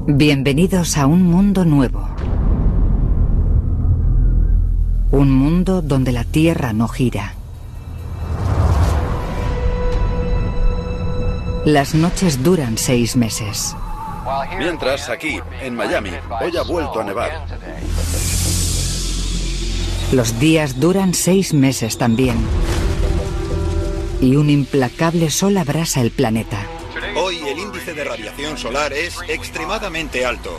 Bienvenidos a un mundo nuevo. Un mundo donde la Tierra no gira. Las noches duran 6 meses. Mientras, aquí, en Miami, hoy ha vuelto a nevar. Los días duran 6 meses también. Y un implacable sol abrasa el planeta. Hoy el índice de radiación solar es extremadamente alto.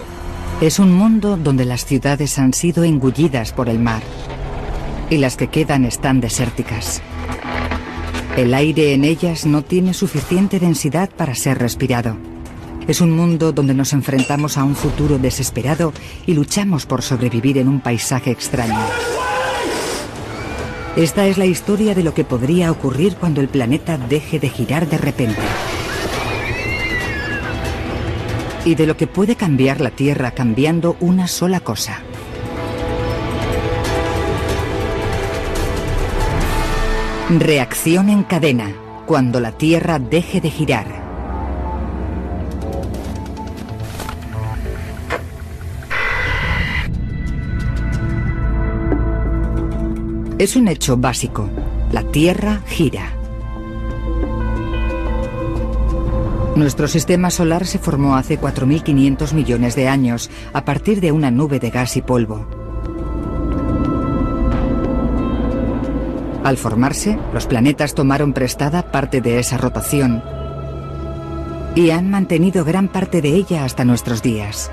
Es un mundo donde las ciudades han sido engullidas por el mar. Y las que quedan están desérticas. El aire en ellas no tiene suficiente densidad para ser respirado. Es un mundo donde nos enfrentamos a un futuro desesperado y luchamos por sobrevivir en un paisaje extraño. Esta es la historia de lo que podría ocurrir cuando el planeta deje de girar de repente. Y de lo que puede cambiar la Tierra cambiando una sola cosa. Reacción en cadena, cuando la Tierra deje de girar. Es un hecho básico. La Tierra gira. Nuestro sistema solar se formó hace 4.500 millones de años a partir de una nube de gas y polvo. Al formarse, los planetas tomaron prestada parte de esa rotación y han mantenido gran parte de ella hasta nuestros días.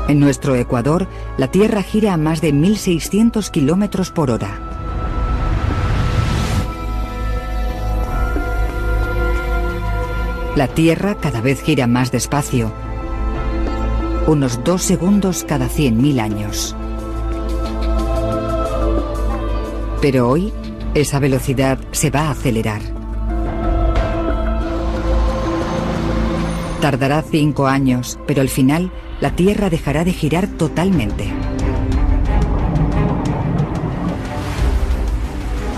En nuestro ecuador, la Tierra gira a más de 1.600 kilómetros por hora. La Tierra cada vez gira más despacio, unos 2 segundos cada 100.000 años. Pero hoy, esa velocidad se va a acelerar. Tardará 5 años, pero al final, la Tierra dejará de girar totalmente.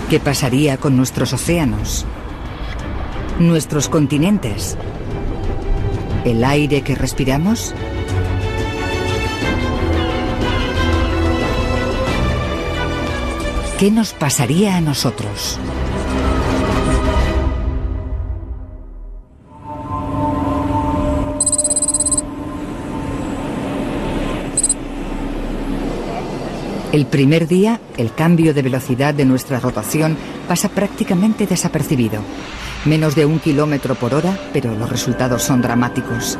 ¿Qué pasaría con nuestros océanos? ¿Nuestros continentes? ¿El aire que respiramos? ¿Qué nos pasaría a nosotros? El primer día, el cambio de velocidad de nuestra rotación pasa prácticamente desapercibido. Menos de 1 kilómetro por hora, pero los resultados son dramáticos.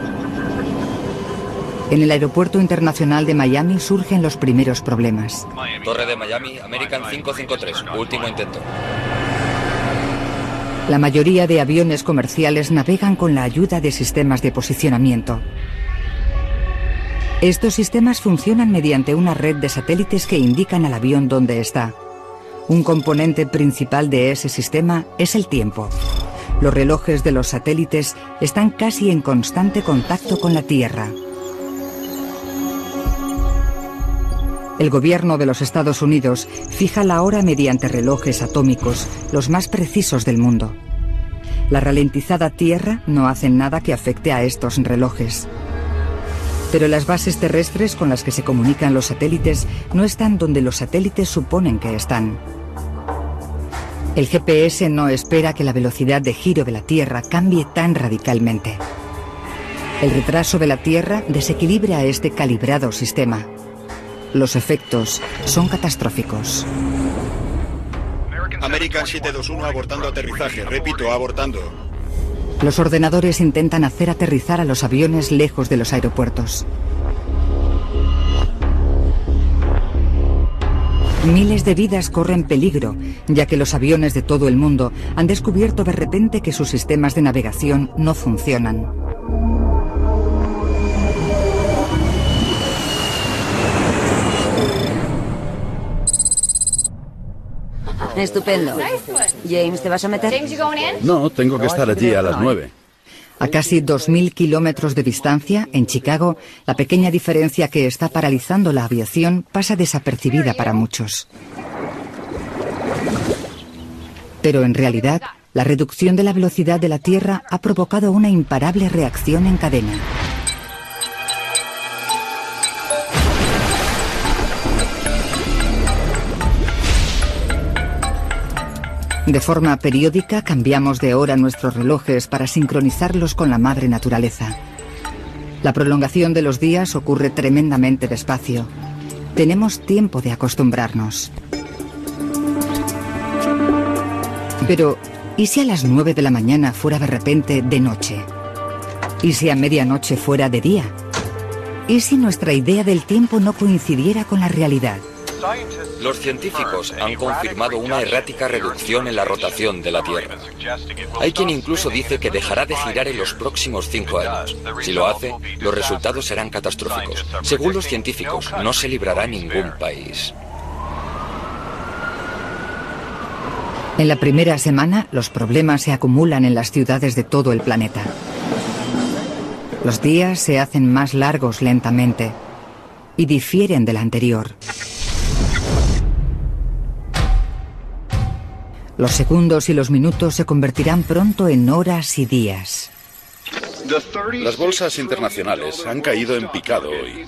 En el Aeropuerto Internacional de Miami surgen los primeros problemas. Torre de Miami, American 553, último intento. La mayoría de aviones comerciales navegan con la ayuda de sistemas de posicionamiento. Estos sistemas funcionan mediante una red de satélites que indican al avión dónde está. Un componente principal de ese sistema es el tiempo. Los relojes de los satélites están casi en constante contacto con la Tierra. El gobierno de los Estados Unidos fija la hora mediante relojes atómicos, los más precisos del mundo. La ralentizada Tierra no hace nada que afecte a estos relojes. Pero las bases terrestres con las que se comunican los satélites no están donde los satélites suponen que están. El GPS no espera que la velocidad de giro de la Tierra cambie tan radicalmente. El retraso de la Tierra desequilibra este calibrado sistema. Los efectos son catastróficos. American 721 abortando aterrizaje. Repito, abortando. Los ordenadores intentan hacer aterrizar a los aviones lejos de los aeropuertos. Miles de vidas corren peligro, ya que los aviones de todo el mundo han descubierto de repente que sus sistemas de navegación no funcionan. Estupendo. James, ¿te vas a meter? No, tengo que estar allí a las 9. A casi 2.000 kilómetros de distancia, en Chicago, la pequeña diferencia que está paralizando la aviación pasa desapercibida para muchos. Pero en realidad, La reducción de la velocidad de la Tierra ha provocado una imparable reacción en cadena. De forma periódica cambiamos de hora nuestros relojes para sincronizarlos con la madre naturaleza. La prolongación de los días ocurre tremendamente despacio. Tenemos tiempo de acostumbrarnos. Pero, ¿y si a las 9 de la mañana fuera de repente de noche? ¿Y si a medianoche fuera de día? ¿Y si nuestra idea del tiempo no coincidiera con la realidad? Los científicos han confirmado una errática reducción en la rotación de la Tierra. Hay quien incluso dice que dejará de girar en los próximos 5 años. Si lo hace, los resultados serán catastróficos. Según los científicos, no se librará ningún país. En la primera semana, los problemas se acumulan en las ciudades de todo el planeta. Los días se hacen más largos lentamente y difieren del anterior. Los segundos y los minutos se convertirán pronto en horas y días. Las bolsas internacionales han caído en picado hoy.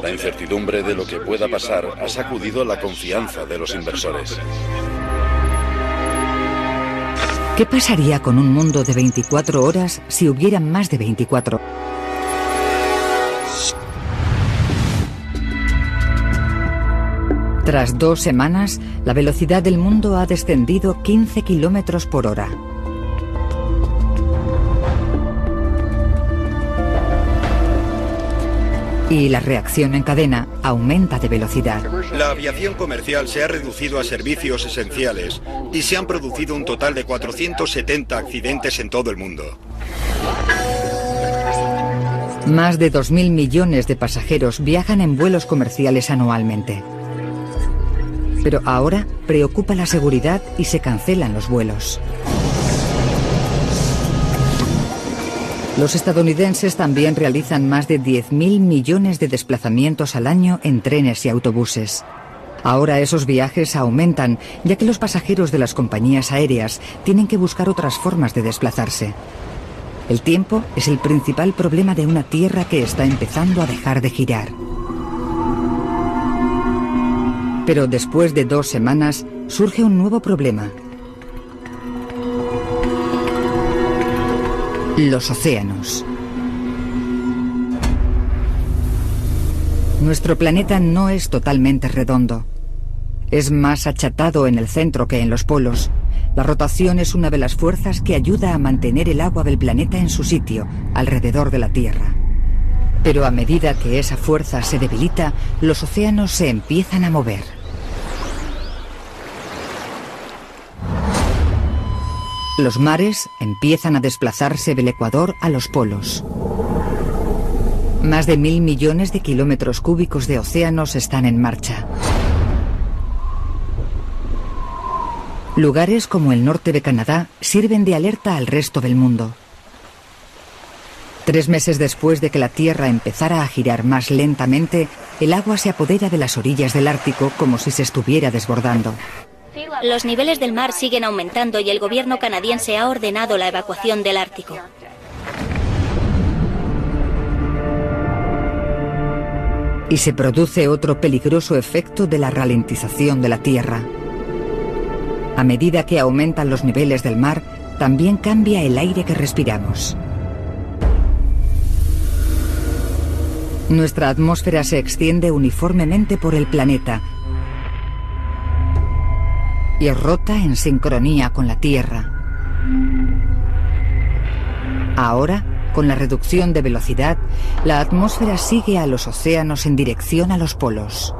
La incertidumbre de lo que pueda pasar ha sacudido la confianza de los inversores. ¿Qué pasaría con un mundo de 24 horas si hubiera más de 24? Tras 2 semanas, la velocidad del mundo ha descendido 15 kilómetros por hora. Y la reacción en cadena aumenta de velocidad. La aviación comercial se ha reducido a servicios esenciales y se han producido un total de 470 accidentes en todo el mundo. Más de 2.000 millones de pasajeros viajan en vuelos comerciales anualmente. Pero ahora preocupa la seguridad y se cancelan los vuelos. Los estadounidenses también realizan más de 10.000 millones de desplazamientos al año en trenes y autobuses. Ahora esos viajes aumentan, ya que los pasajeros de las compañías aéreas tienen que buscar otras formas de desplazarse. El tiempo es el principal problema de una Tierra que está empezando a dejar de girar. Pero después de 2 semanas surge un nuevo problema. Los océanos. Nuestro planeta no es totalmente redondo. Es más achatado en el centro que en los polos. La rotación es una de las fuerzas que ayuda a mantener el agua del planeta en su sitio, alrededor de la Tierra. Pero a medida que esa fuerza se debilita, los océanos se empiezan a mover. Los mares empiezan a desplazarse del ecuador a los polos. Más de 1.000 millones de kilómetros cúbicos de océanos están en marcha. Lugares como el norte de Canadá sirven de alerta al resto del mundo. 3 meses después de que la Tierra empezara a girar más lentamente, el agua se apodera de las orillas del Ártico como si se estuviera desbordando. Los niveles del mar siguen aumentando y el gobierno canadiense ha ordenado la evacuación del Ártico. Y se produce otro peligroso efecto de la ralentización de la Tierra. A medida que aumentan los niveles del mar, también cambia el aire que respiramos. Nuestra atmósfera se extiende uniformemente por el planeta y rota en sincronía con la Tierra. Ahora, con la reducción de velocidad, la atmósfera sigue a los océanos en dirección a los polos.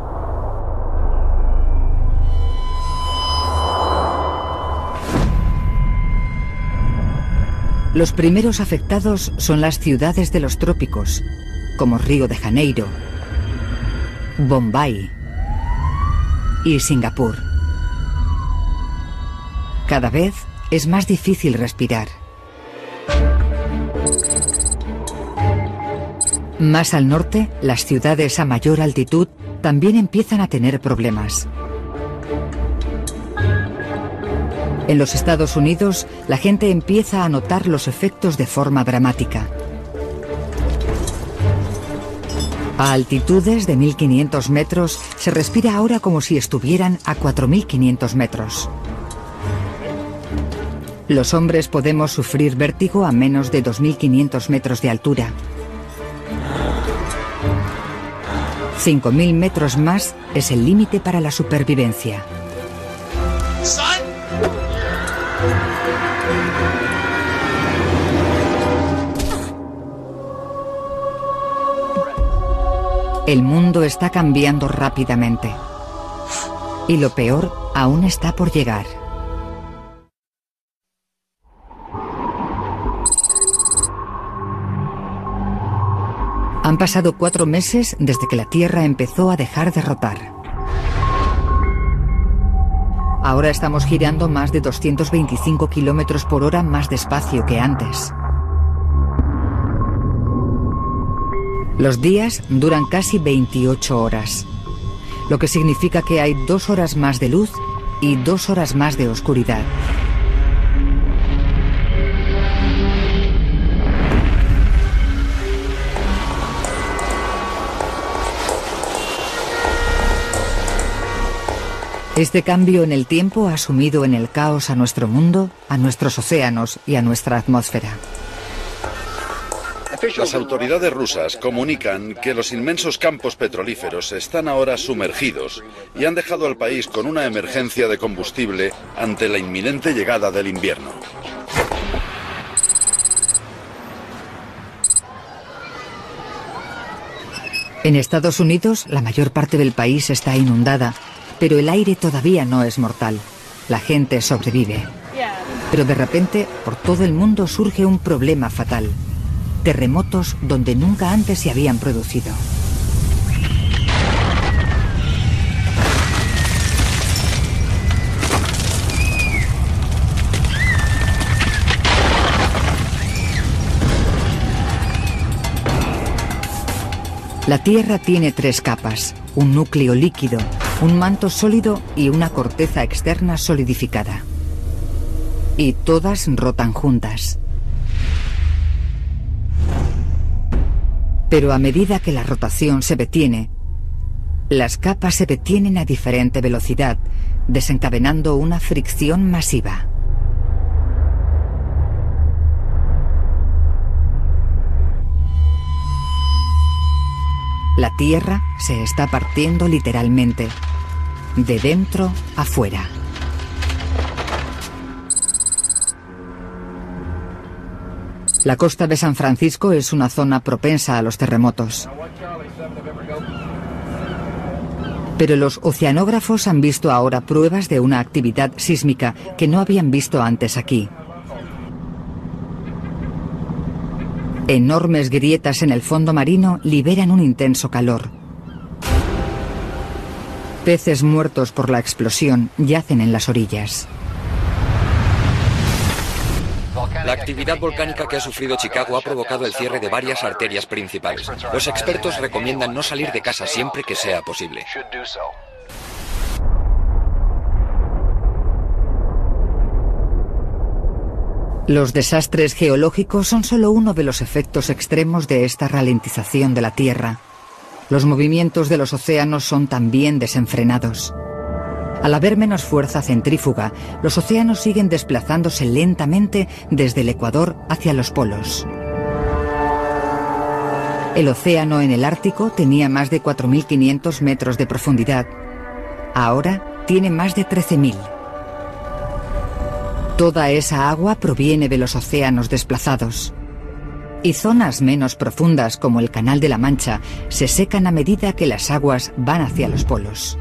Los primeros afectados son las ciudades de los trópicos, como Río de Janeiro, Bombay y Singapur. Cada vez es más difícil respirar. Más al norte, las ciudades a mayor altitud también empiezan a tener problemas. En los Estados Unidos, la gente empieza a notar los efectos de forma dramática. A altitudes de 1500 metros, se respira ahora como si estuvieran a 4500 metros. Los hombres podemos sufrir vértigo a menos de 2500 metros de altura. 5000 metros más es el límite para la supervivencia. El mundo está cambiando rápidamente. Y lo peor aún está por llegar. Han pasado 4 meses desde que la Tierra empezó a dejar de rotar. Ahora estamos girando más de 225 kilómetros por hora más despacio que antes. Los días duran casi 28 horas, lo que significa que hay 2 horas más de luz y 2 horas más de oscuridad. Este cambio en el tiempo ha sumido en el caos a nuestro mundo, a nuestros océanos y a nuestra atmósfera. Las autoridades rusas comunican que los inmensos campos petrolíferos están ahora sumergidos y han dejado al país con una emergencia de combustible ante la inminente llegada del invierno. En Estados Unidos, la mayor parte del país está inundada, pero el aire todavía no es mortal. La gente sobrevive. Pero de repente, por todo el mundo surge un problema fatal. Terremotos donde nunca antes se habían producido. La Tierra tiene 3 capas, un núcleo líquido, un manto sólido y una corteza externa solidificada. Y todas rotan juntas. Pero a medida que la rotación se detiene, las capas se detienen a diferente velocidad, desencadenando una fricción masiva. La Tierra se está partiendo literalmente, de dentro a fuera. La costa de San Francisco es una zona propensa a los terremotos. Pero los oceanógrafos han visto ahora pruebas de una actividad sísmica que no habían visto antes aquí. Enormes grietas en el fondo marino liberan un intenso calor. Peces muertos por la explosión yacen en las orillas. La actividad volcánica que ha sufrido Chicago ha provocado el cierre de varias arterias principales. Los expertos recomiendan no salir de casa siempre que sea posible. Los desastres geológicos son solo uno de los efectos extremos de esta ralentización de la Tierra. Los movimientos de los océanos son también desenfrenados. Al haber menos fuerza centrífuga, los océanos siguen desplazándose lentamente desde el Ecuador hacia los polos. El océano en el Ártico tenía más de 4.500 metros de profundidad. Ahora tiene más de 13.000. Toda esa agua proviene de los océanos desplazados. Y zonas menos profundas, como el Canal de la Mancha, se secan a medida que las aguas van hacia los polos.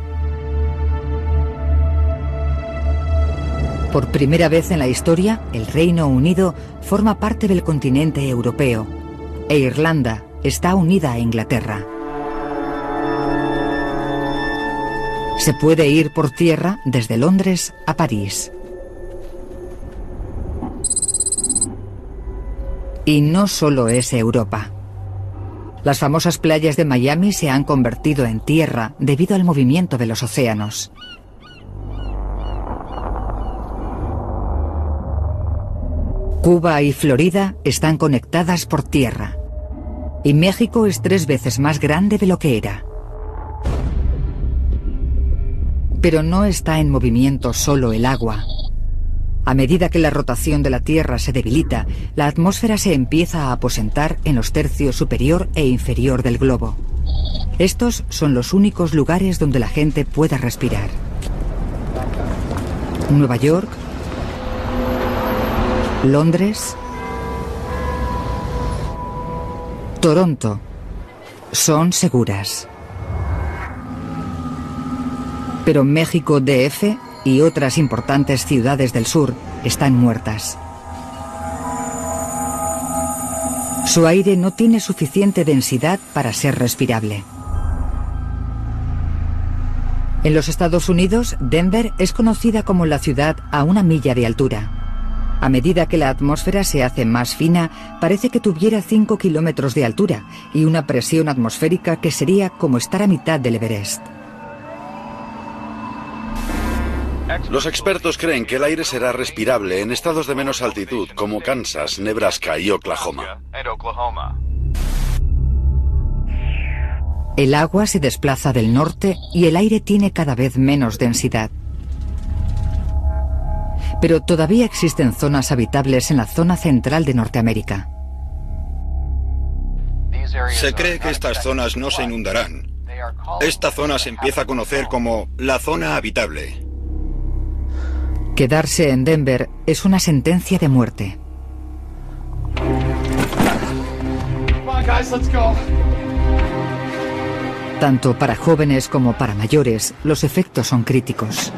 Por primera vez en la historia, el Reino Unido forma parte del continente europeo, e Irlanda está unida a Inglaterra. Se puede ir por tierra desde Londres a París. Y no solo es Europa. Las famosas playas de Miami se han convertido en tierra debido al movimiento de los océanos. Cuba y Florida están conectadas por tierra. Y México es 3 veces más grande de lo que era. Pero no está en movimiento solo el agua. A medida que la rotación de la Tierra se debilita, la atmósfera se empieza a aposentar en los tercios superior e inferior del globo. Estos son los únicos lugares donde la gente pueda respirar. Nueva York, Londres, Toronto son seguras. Pero México DF y otras importantes ciudades del sur están muertas. Su aire no tiene suficiente densidad para ser respirable. En los Estados Unidos, Denver es conocida como la ciudad a 1 milla de altura. A medida que la atmósfera se hace más fina, parece que tuviera 5 kilómetros de altura y una presión atmosférica que sería como estar a mitad del Everest. Los expertos creen que el aire será respirable en estados de menos altitud como Kansas, Nebraska y Oklahoma. El agua se desplaza del norte y el aire tiene cada vez menos densidad. Pero todavía existen zonas habitables en la zona central de Norteamérica. Se cree que estas zonas no se inundarán. Esta zona se empieza a conocer como la zona habitable. Quedarse en Denver es una sentencia de muerte. Tanto para jóvenes como para mayores, los efectos son críticos.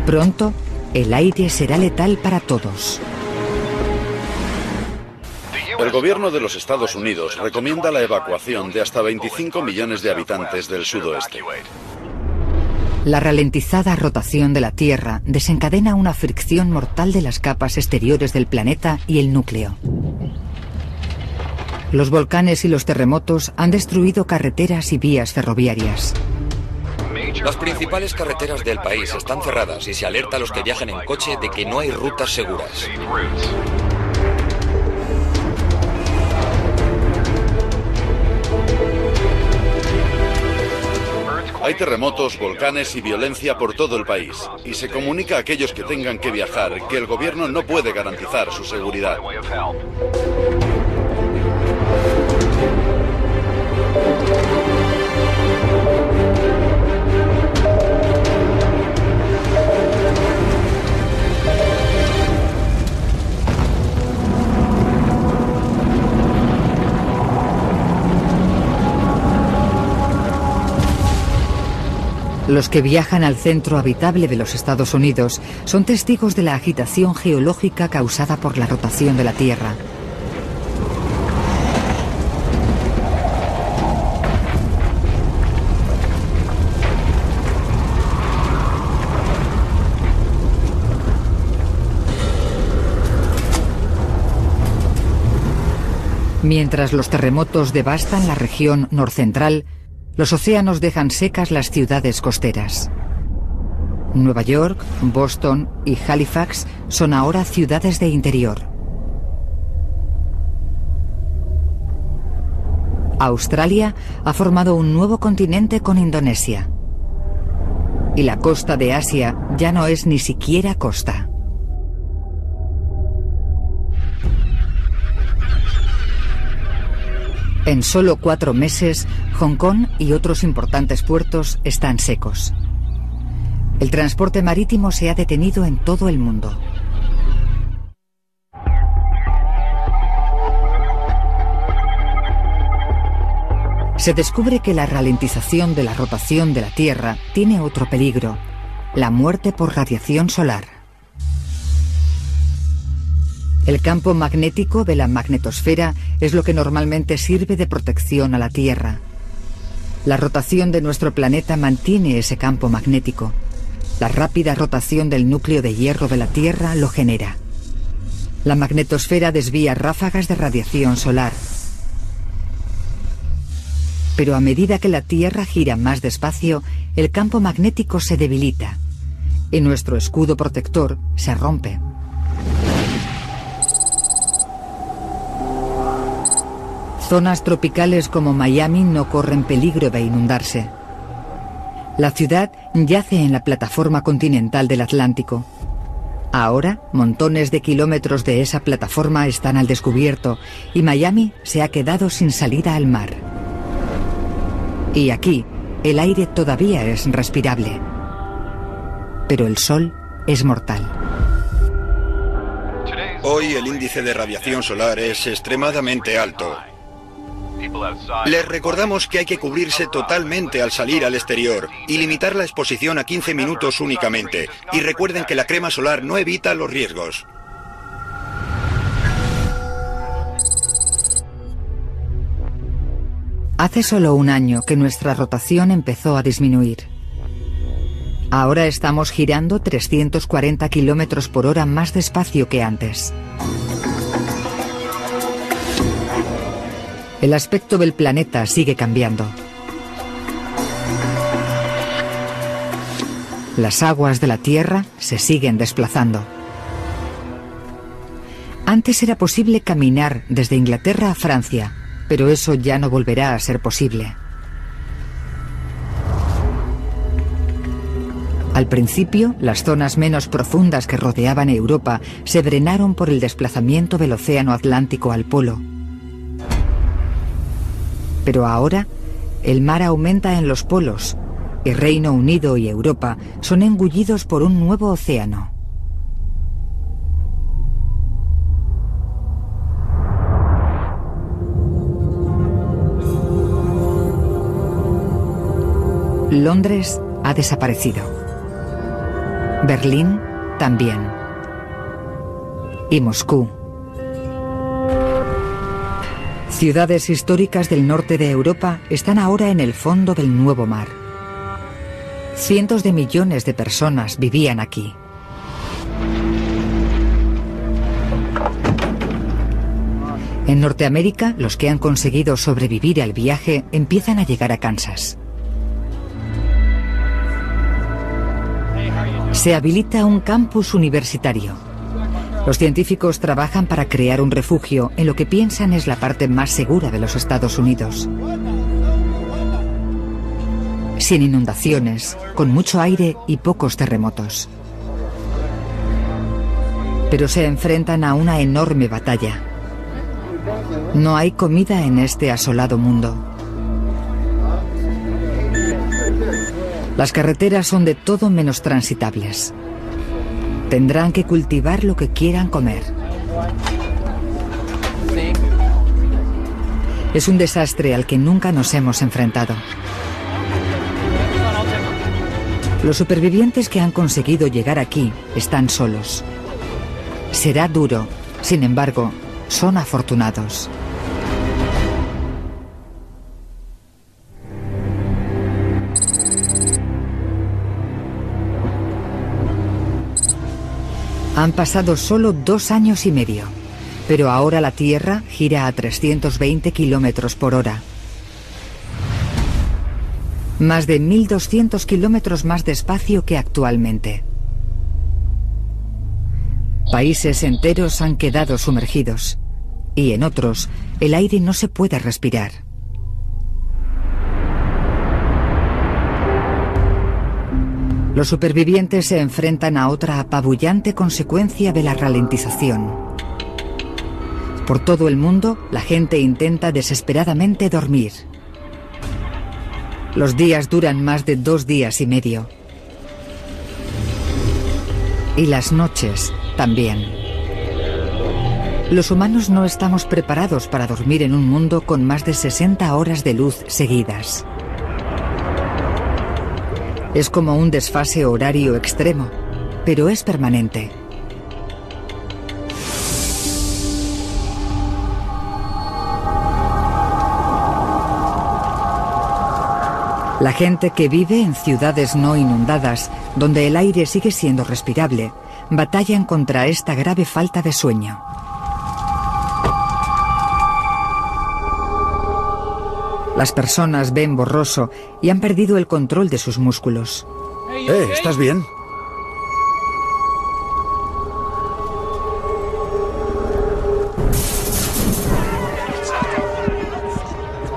Pronto, el aire será letal para todos. El gobierno de los Estados Unidos recomienda la evacuación de hasta 25 millones de habitantes del sudoeste. La ralentizada rotación de la Tierra desencadena una fricción mortal de las capas exteriores del planeta y el núcleo. Los volcanes y los terremotos han destruido carreteras y vías ferroviarias. Las principales carreteras del país están cerradas y se alerta a los que viajan en coche de que no hay rutas seguras. Hay terremotos, volcanes y violencia por todo el país, y se comunica a aquellos que tengan que viajar que el gobierno no puede garantizar su seguridad. Los que viajan al centro habitable de los Estados Unidos son testigos de la agitación geológica causada por la rotación de la Tierra. Mientras los terremotos devastan la región norcentral, los océanos dejan secas las ciudades costeras. Nueva York, Boston y Halifax son ahora ciudades de interior. Australia ha formado un nuevo continente con Indonesia. Y la costa de Asia ya no es ni siquiera costa. En solo 4 meses, Hong Kong y otros importantes puertos están secos. El transporte marítimo se ha detenido en todo el mundo. Se descubre que la ralentización de la rotación de la Tierra tiene otro peligro: la muerte por radiación solar. El campo magnético de la magnetosfera es lo que normalmente sirve de protección a la Tierra. La rotación de nuestro planeta mantiene ese campo magnético. La rápida rotación del núcleo de hierro de la Tierra lo genera. La magnetosfera desvía ráfagas de radiación solar. Pero a medida que la Tierra gira más despacio, el campo magnético se debilita y nuestro escudo protector se rompe. Zonas tropicales como Miami no corren peligro de inundarse. La ciudad yace en la plataforma continental del Atlántico. Ahora, montones de kilómetros de esa plataforma están al descubierto y Miami se ha quedado sin salida al mar. Y aquí, el aire todavía es respirable. Pero el sol es mortal. Hoy el índice de radiación solar es extremadamente alto. Les recordamos que hay que cubrirse totalmente al salir al exterior y limitar la exposición a 15 minutos únicamente. Y recuerden que la crema solar no evita los riesgos. Hace solo un año que nuestra rotación empezó a disminuir. Ahora estamos girando 340 kilómetros por hora más despacio que antes. El aspecto del planeta sigue cambiando. Las aguas de la Tierra se siguen desplazando. Antes era posible caminar desde Inglaterra a Francia, pero eso ya no volverá a ser posible. Al principio, las zonas menos profundas que rodeaban Europa se drenaron por el desplazamiento del océano Atlántico al polo. Pero ahora, el mar aumenta en los polos y Reino Unido y Europa son engullidos por un nuevo océano. Londres ha desaparecido. Berlín también. Y Moscú. Ciudades históricas del norte de Europa están ahora en el fondo del nuevo mar. Cientos de millones de personas vivían aquí. En Norteamérica, los que han conseguido sobrevivir al viaje empiezan a llegar a Kansas. Se habilita un campus universitario. Los científicos trabajan para crear un refugio en lo que piensan es la parte más segura de los Estados Unidos. Sin inundaciones, con mucho aire y pocos terremotos. Pero se enfrentan a una enorme batalla. No hay comida en este asolado mundo. Las carreteras son de todo menos transitables. Tendrán que cultivar lo que quieran comer. Es un desastre al que nunca nos hemos enfrentado. Los supervivientes que han conseguido llegar aquí están solos. Será duro, sin embargo, son afortunados. Han pasado solo 2 años y medio, pero ahora la Tierra gira a 320 kilómetros por hora. Más de 1.200 kilómetros más despacio que actualmente. Países enteros han quedado sumergidos, y en otros, el aire no se puede respirar. Los supervivientes se enfrentan a otra apabullante consecuencia de la ralentización. Por todo el mundo, la gente intenta desesperadamente dormir. Los días duran más de 2 días y medio. Y las noches también. Los humanos no estamos preparados para dormir en un mundo con más de 60 horas de luz seguidas. Es como un desfase horario extremo, pero es permanente. La gente que vive en ciudades no inundadas, donde el aire sigue siendo respirable, batallan contra esta grave falta de sueño. Las personas ven borroso y han perdido el control de sus músculos. ¿Estás bien?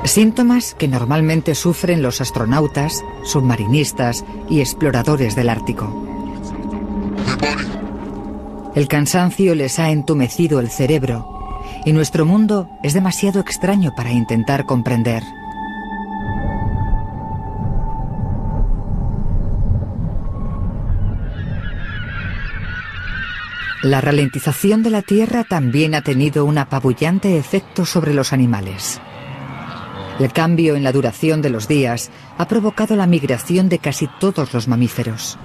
Síntomas que normalmente sufren los astronautas, submarinistas y exploradores del Ártico. El cansancio les ha entumecido el cerebro y nuestro mundo es demasiado extraño para intentar comprender. La ralentización de la Tierra también ha tenido un apabullante efecto sobre los animales. El cambio en la duración de los días ha provocado la migración de casi todos los mamíferos.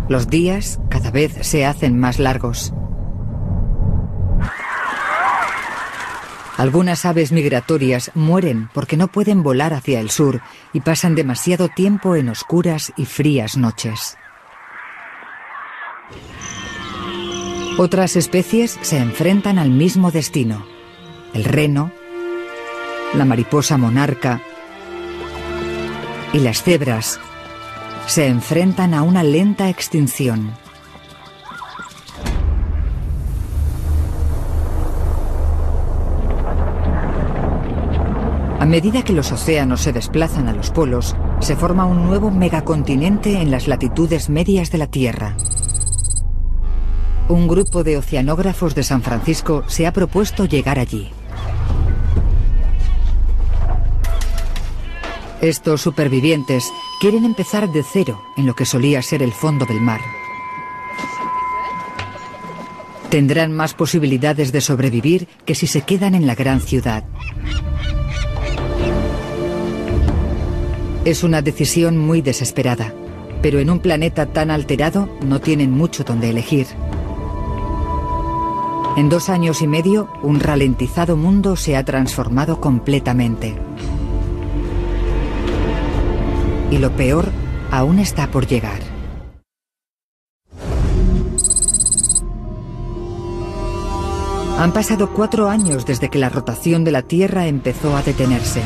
Los días cada vez se hacen más largos. Algunas aves migratorias mueren porque no pueden volar hacia el sur y pasan demasiado tiempo en oscuras y frías noches. Otras especies se enfrentan al mismo destino. El reno, la mariposa monarca y las cebras se enfrentan a una lenta extinción. A medida que los océanos se desplazan a los polos, se forma un nuevo megacontinente en las latitudes medias de la Tierra. Un grupo de oceanógrafos de San Francisco se ha propuesto llegar allí. Estos supervivientes quieren empezar de cero en lo que solía ser el fondo del mar. Tendrán más posibilidades de sobrevivir que si se quedan en la gran ciudad. Es una decisión muy desesperada, pero en un planeta tan alterado no tienen mucho donde elegir. En 2 años y medio, un ralentizado mundo se ha transformado completamente. Y lo peor aún está por llegar. Han pasado 4 años desde que la rotación de la Tierra empezó a detenerse.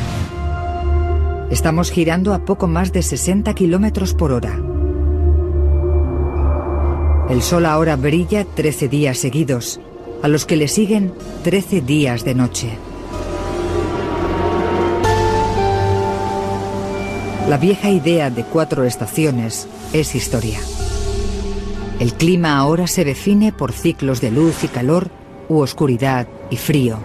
Estamos girando a poco más de 60 kilómetros por hora. El sol ahora brilla 13 días seguidos, a los que le siguen 13 días de noche. La vieja idea de 4 estaciones es historia. El clima ahora se define por ciclos de luz y calor, u oscuridad y frío.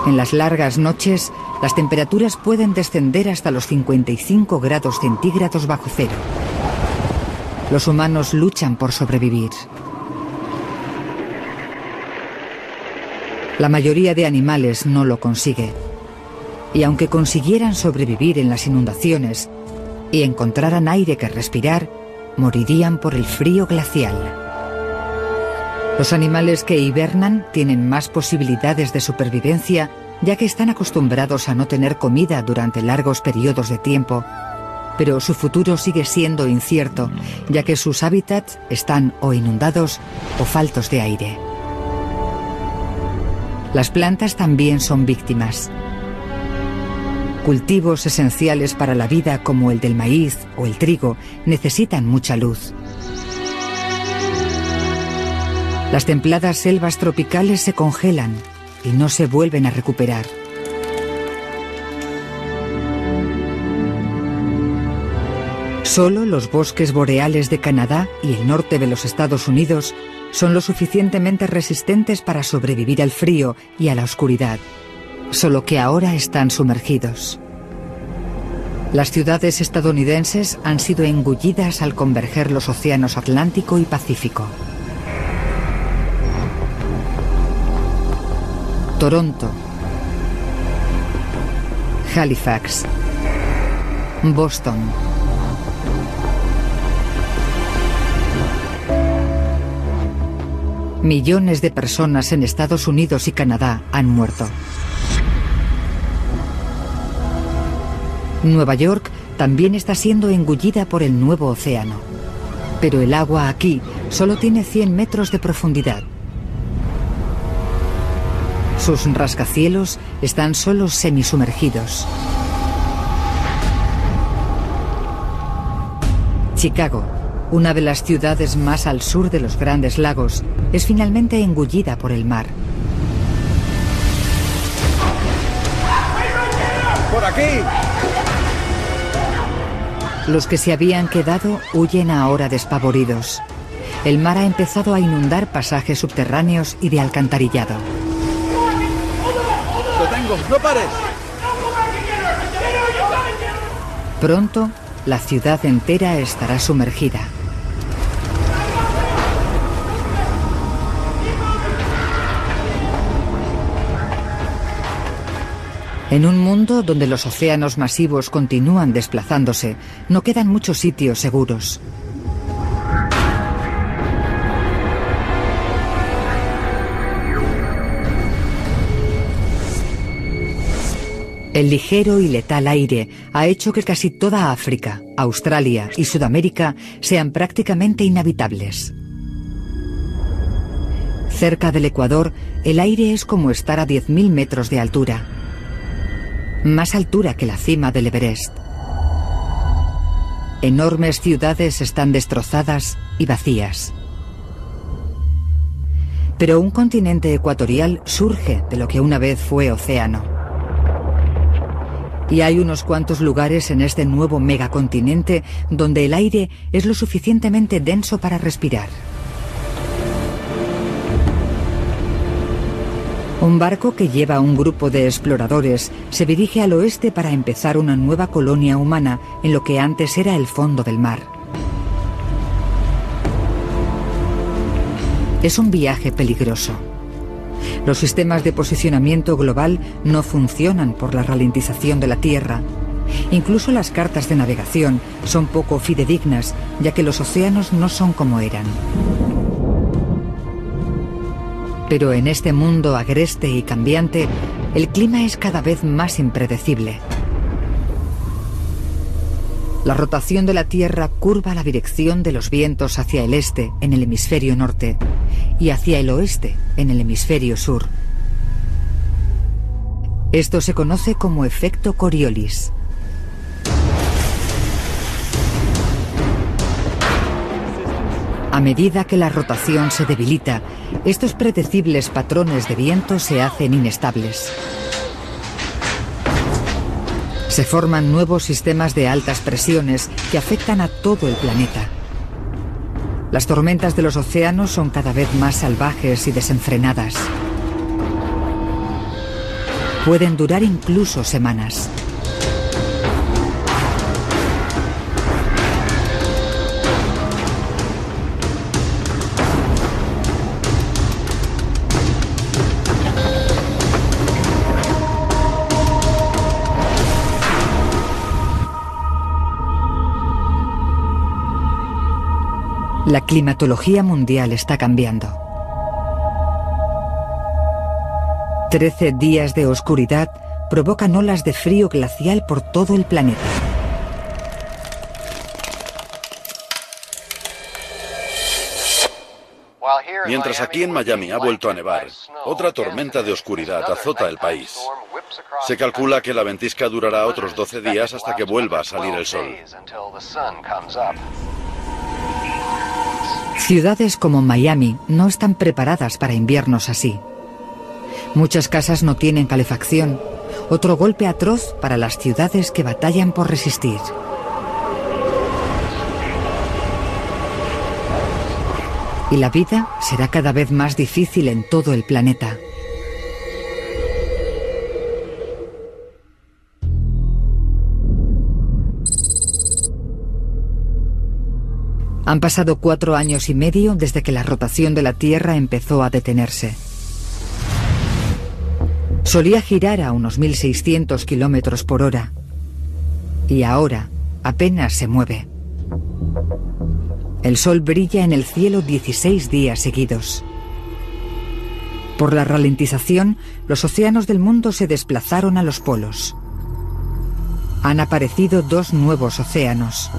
En las largas noches, las temperaturas pueden descender hasta los 55 grados centígrados bajo cero. Los humanos luchan por sobrevivir. La mayoría de animales no lo consigue. Y aunque consiguieran sobrevivir en las inundaciones y encontraran aire que respirar, morirían por el frío glacial. Los animales que hibernan tienen más posibilidades de supervivencia, ya que están acostumbrados a no tener comida durante largos periodos de tiempo, pero su futuro sigue siendo incierto, ya que sus hábitats están o inundados o faltos de aire. Las plantas también son víctimas. Cultivos esenciales para la vida como el del maíz o el trigo necesitan mucha luz. Las templadas selvas tropicales se congelan y no se vuelven a recuperar. Solo los bosques boreales de Canadá y el norte de los Estados Unidos son lo suficientemente resistentes para sobrevivir al frío y a la oscuridad, solo que ahora están sumergidos. Las ciudades estadounidenses han sido engullidas al converger los océanos Atlántico y Pacífico. Toronto, Halifax, Boston. Millones de personas en Estados Unidos y Canadá han muerto. Nueva York también está siendo engullida por el nuevo océano. Pero el agua aquí solo tiene 100 metros de profundidad. Sus rascacielos están solo semisumergidos. Chicago, una de las ciudades más al sur de los Grandes Lagos, es finalmente engullida por el mar. ¡Por aquí! Los que se habían quedado huyen ahora despavoridos. El mar ha empezado a inundar pasajes subterráneos y de alcantarillado. ¡Lo tengo! ¡No pares! Pronto, la ciudad entera estará sumergida. En un mundo donde los océanos masivos continúan desplazándose, no quedan muchos sitios seguros. El ligero y letal aire ha hecho que casi toda África, Australia y Sudamérica sean prácticamente inhabitables. Cerca del Ecuador, el aire es como estar a 10.000 metros de altura. Más altura que la cima del Everest. Enormes ciudades están destrozadas y vacías. Pero un continente ecuatorial surge de lo que una vez fue océano. Y hay unos cuantos lugares en este nuevo megacontinente donde el aire es lo suficientemente denso para respirar. Un barco que lleva a un grupo de exploradores se dirige al oeste para empezar una nueva colonia humana en lo que antes era el fondo del mar. Es un viaje peligroso. Los sistemas de posicionamiento global no funcionan por la ralentización de la Tierra. Incluso las cartas de navegación son poco fidedignas, ya que los océanos no son como eran. Pero en este mundo agreste y cambiante, el clima es cada vez más impredecible. La rotación de la Tierra curva la dirección de los vientos hacia el este en el hemisferio norte y hacia el oeste en el hemisferio sur. Esto se conoce como efecto Coriolis. A medida que la rotación se debilita, estos predecibles patrones de viento se hacen inestables. Se forman nuevos sistemas de altas presiones que afectan a todo el planeta. Las tormentas de los océanos son cada vez más salvajes y desenfrenadas. Pueden durar incluso semanas. La climatología mundial está cambiando. 13 días de oscuridad provocan olas de frío glacial por todo el planeta. Mientras aquí en Miami ha vuelto a nevar, otra tormenta de oscuridad azota el país. Se calcula que la ventisca durará otros 12 días hasta que vuelva a salir el sol. Ciudades como Miami no están preparadas para inviernos así. Muchas casas no tienen calefacción, otro golpe atroz para las ciudades que batallan por resistir. Y la vida será cada vez más difícil en todo el planeta. Han pasado 4 años y medio desde que la rotación de la Tierra empezó a detenerse. Solía girar a unos 1.600 kilómetros por hora. Y ahora apenas se mueve. El sol brilla en el cielo 16 días seguidos. Por la ralentización, los océanos del mundo se desplazaron a los polos. Han aparecido 2 nuevos océanos.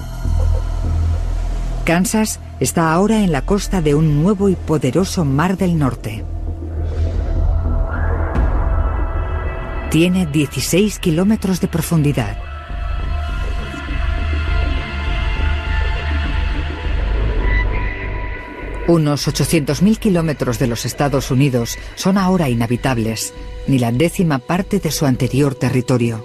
Kansas está ahora en la costa de un nuevo y poderoso mar del norte. Tiene 16 kilómetros de profundidad. Unos 800.000 kilómetros de los Estados Unidos son ahora inhabitables, ni la 10ª parte de su anterior territorio.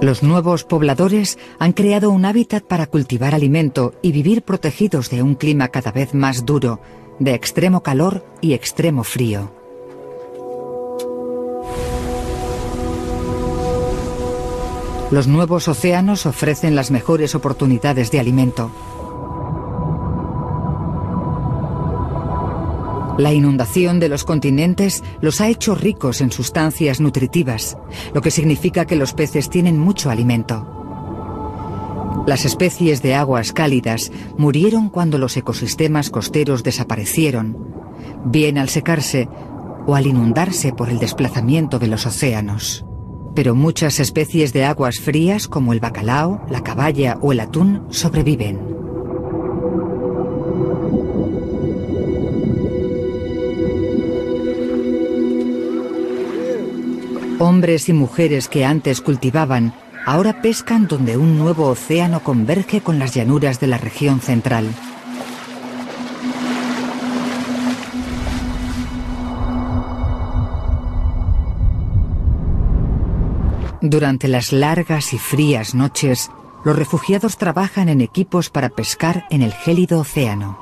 Los nuevos pobladores han creado un hábitat para cultivar alimento y vivir protegidos de un clima cada vez más duro, de extremo calor y extremo frío. Los nuevos océanos ofrecen las mejores oportunidades de alimento. La inundación de los continentes los ha hecho ricos en sustancias nutritivas, lo que significa que los peces tienen mucho alimento. Las especies de aguas cálidas murieron cuando los ecosistemas costeros desaparecieron, bien al secarse o al inundarse por el desplazamiento de los océanos. Pero muchas especies de aguas frías, como el bacalao, la caballa o el atún, sobreviven. Hombres y mujeres que antes cultivaban, ahora pescan donde un nuevo océano converge con las llanuras de la región central. Durante las largas y frías noches, los refugiados trabajan en equipos para pescar en el gélido océano.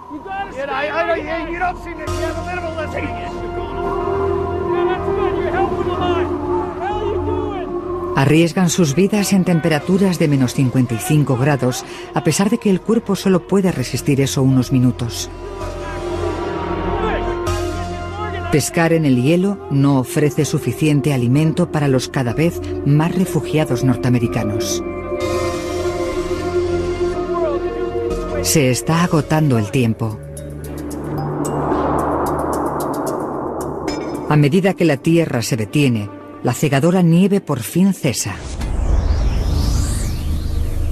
Arriesgan sus vidas en temperaturas de menos 55 grados, a pesar de que el cuerpo solo puede resistir eso unos minutos. Pescar en el hielo no ofrece suficiente alimento para los cada vez más refugiados norteamericanos. Se está agotando el tiempo. A medida que la tierra se detiene, la cegadora nieve por fin cesa.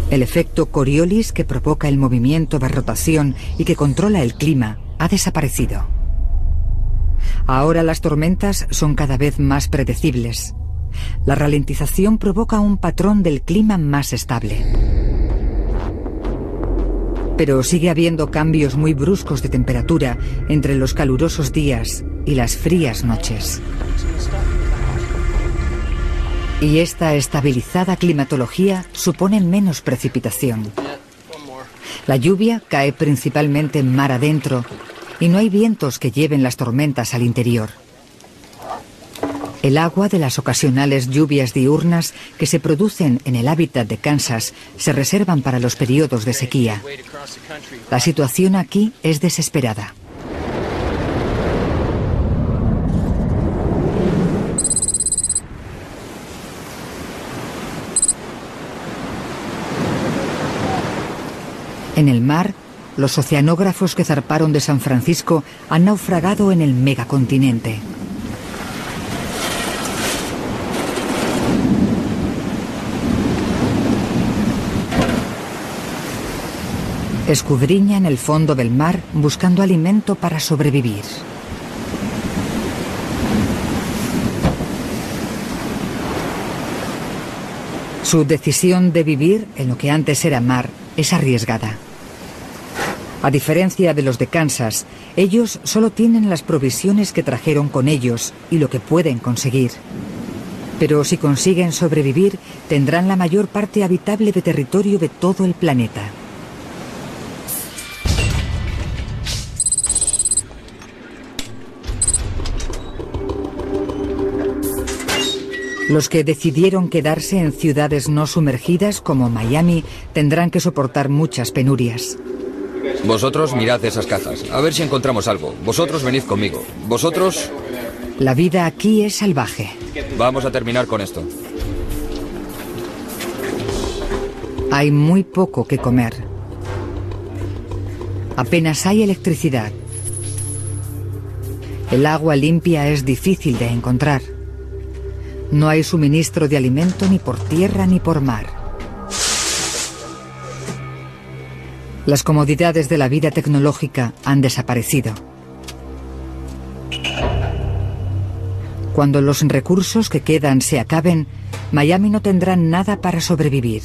El efecto Coriolis, que provoca el movimiento de rotación y que controla el clima, ha desaparecido. Ahora las tormentas son cada vez más predecibles. La ralentización provoca un patrón del clima más estable. Pero sigue habiendo cambios muy bruscos de temperatura entre los calurosos días y las frías noches. Y esta estabilizada climatología supone menos precipitación. La lluvia cae principalmente mar adentro y no hay vientos que lleven las tormentas al interior. El agua de las ocasionales lluvias diurnas que se producen en el hábitat de Kansas se reservan para los periodos de sequía. La situación aquí es desesperada. En el mar, los oceanógrafos que zarparon de San Francisco han naufragado en el megacontinente. Escudriñan el fondo del mar buscando alimento para sobrevivir. Su decisión de vivir en lo que antes era mar es arriesgada. A diferencia de los de Kansas, ellos solo tienen las provisiones que trajeron con ellos y lo que pueden conseguir. Pero si consiguen sobrevivir, tendrán la mayor parte habitable de territorio de todo el planeta. Los que decidieron quedarse en ciudades no sumergidas como Miami tendrán que soportar muchas penurias. Vosotros mirad esas cajas, a ver si encontramos algo. Vosotros venid conmigo. Vosotros... La vida aquí es salvaje. Vamos a terminar con esto. Hay muy poco que comer. Apenas hay electricidad. El agua limpia es difícil de encontrar. No hay suministro de alimento ni por tierra ni por mar. Las comodidades de la vida tecnológica han desaparecido. Cuando los recursos que quedan se acaben, Miami no tendrá nada para sobrevivir.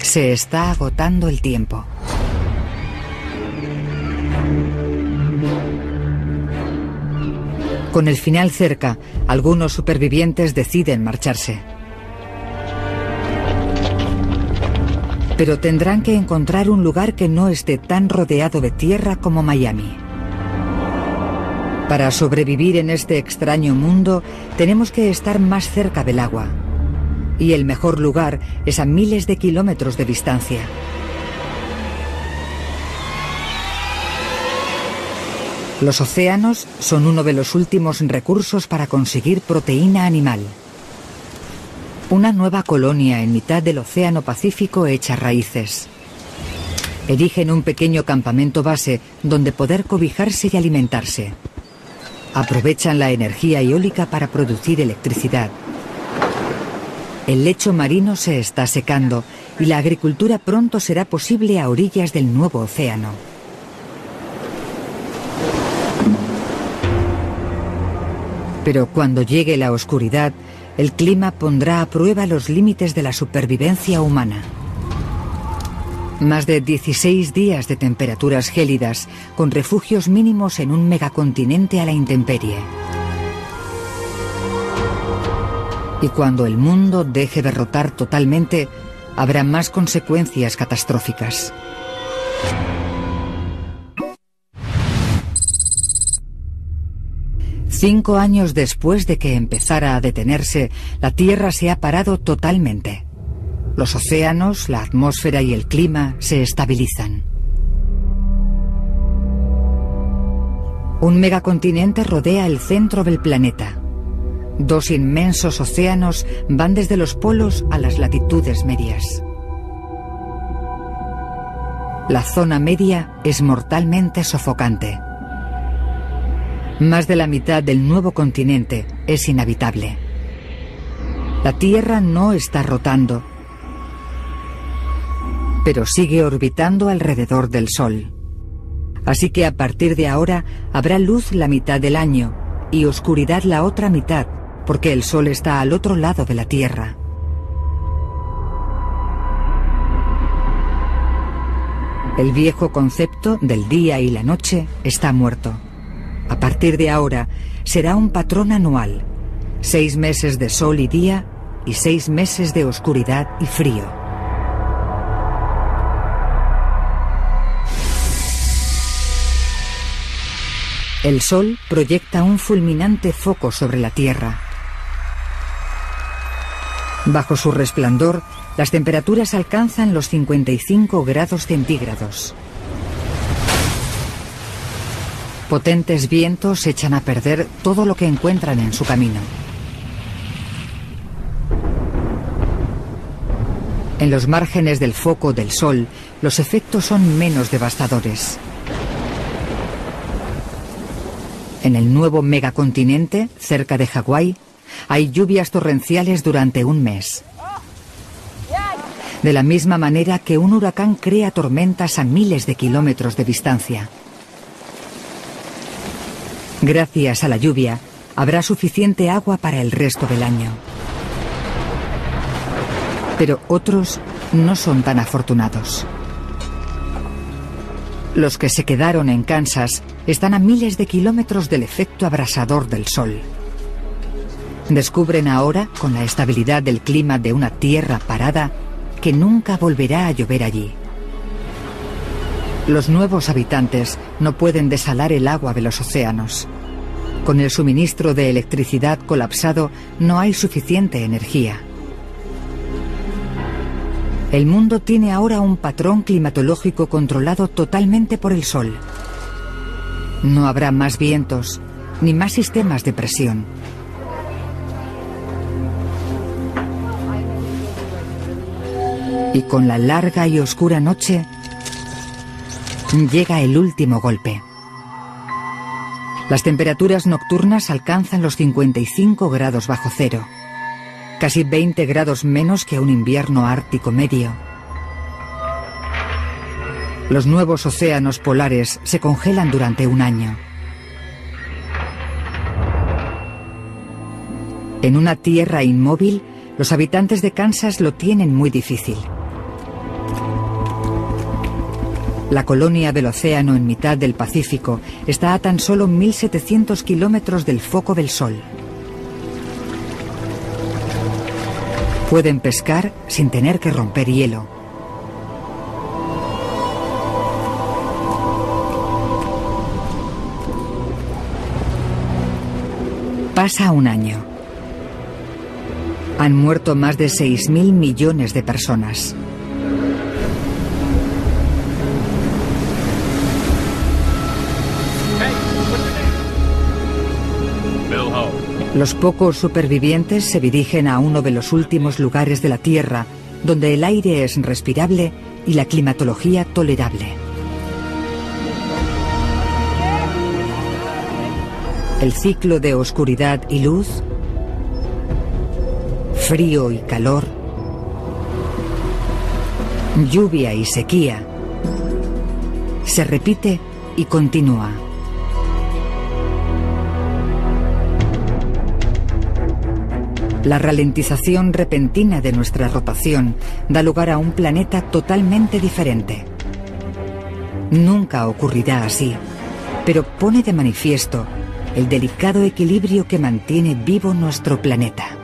Se está agotando el tiempo. Con el final cerca, algunos supervivientes deciden marcharse. Pero tendrán que encontrar un lugar que no esté tan rodeado de tierra como Miami. Para sobrevivir en este extraño mundo, tenemos que estar más cerca del agua. Y el mejor lugar es a miles de kilómetros de distancia. Los océanos son uno de los últimos recursos para conseguir proteína animal. Una nueva colonia en mitad del Océano Pacífico echa raíces. Erigen un pequeño campamento base donde poder cobijarse y alimentarse. Aprovechan la energía eólica para producir electricidad. El lecho marino se está secando y la agricultura pronto será posible a orillas del nuevo océano. Pero cuando llegue la oscuridad, el clima pondrá a prueba los límites de la supervivencia humana. Más de 16 días de temperaturas gélidas, con refugios mínimos en un megacontinente a la intemperie. Y cuando el mundo deje de rotar totalmente, habrá más consecuencias catastróficas. Cinco años después de que empezara a detenerse, la Tierra se ha parado totalmente. Los océanos, la atmósfera y el clima se estabilizan. Un megacontinente rodea el centro del planeta. Dos inmensos océanos van desde los polos a las latitudes medias. La zona media es mortalmente sofocante. Más de la mitad del nuevo continente es inhabitable. La Tierra no está rotando, pero sigue orbitando alrededor del Sol. Así que a partir de ahora habrá luz la mitad del año y oscuridad la otra mitad, porque el Sol está al otro lado de la Tierra. El viejo concepto del día y la noche está muerto. A partir de ahora será un patrón anual: 6 meses de sol y día y 6 meses de oscuridad y frío. El Sol proyecta un fulminante foco sobre la Tierra. Bajo su resplandor, las temperaturas alcanzan los 55 grados centígrados. Potentes vientos echan a perder todo lo que encuentran en su camino. En los márgenes del foco del Sol, los efectos son menos devastadores. En el nuevo megacontinente, cerca de Hawái, hay lluvias torrenciales durante un mes. De la misma manera que un huracán crea tormentas a miles de kilómetros de distancia. Gracias a la lluvia, habrá suficiente agua para el resto del año. Pero otros no son tan afortunados. Los que se quedaron en Kansas están a miles de kilómetros del efecto abrasador del Sol. Descubren ahora, con la estabilidad del clima de una tierra parada, que nunca volverá a llover allí. Los nuevos habitantes no pueden desalar el agua de los océanos. Con el suministro de electricidad colapsado, no hay suficiente energía. El mundo tiene ahora un patrón climatológico controlado totalmente por el Sol. No habrá más vientos, ni más sistemas de presión. Y con la larga y oscura noche, llega el último golpe. Las temperaturas nocturnas alcanzan los 55 grados bajo cero, casi 20 grados menos que un invierno ártico medio. Los nuevos océanos polares se congelan durante un año. En una tierra inmóvil, los habitantes de Kansas lo tienen muy difícil. La colonia del océano en mitad del Pacífico está a tan solo 1.700 kilómetros del foco del sol. Pueden pescar sin tener que romper hielo. Pasa un año. Han muerto más de 6.000 millones de personas. Los pocos supervivientes se dirigen a uno de los últimos lugares de la Tierra, donde el aire es respirable y la climatología tolerable. El ciclo de oscuridad y luz, frío y calor, lluvia y sequía, se repite y continúa. La ralentización repentina de nuestra rotación da lugar a un planeta totalmente diferente. Nunca ocurrirá así, pero pone de manifiesto el delicado equilibrio que mantiene vivo nuestro planeta.